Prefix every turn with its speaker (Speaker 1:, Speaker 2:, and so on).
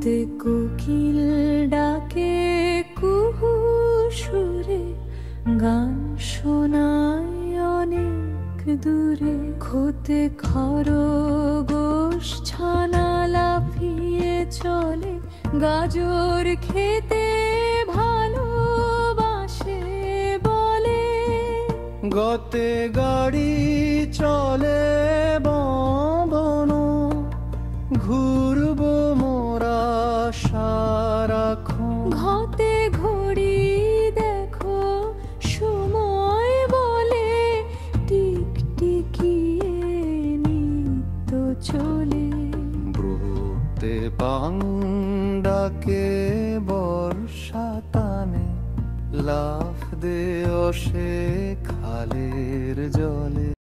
Speaker 1: ঘতে কোকিল ডাকে কুহু সুরে, গান শোনায় অনেক দূরে। ঘতে খরগোশ ছানা লাফিয়ে চলে, গাজর খেতে ভালোবাসে বলে।
Speaker 2: গতে গাড়ি চলে বন, ঘুরবো মোরা সারাক্ষণ।
Speaker 1: ঘতে ঘড়ি দেখো সময় বলে, টিকটিকিয়ে নিত্য চলে।
Speaker 2: ব্রুতে পান্ডাকে বর্ষা টানে, লাফ দে অসে খালের জলে।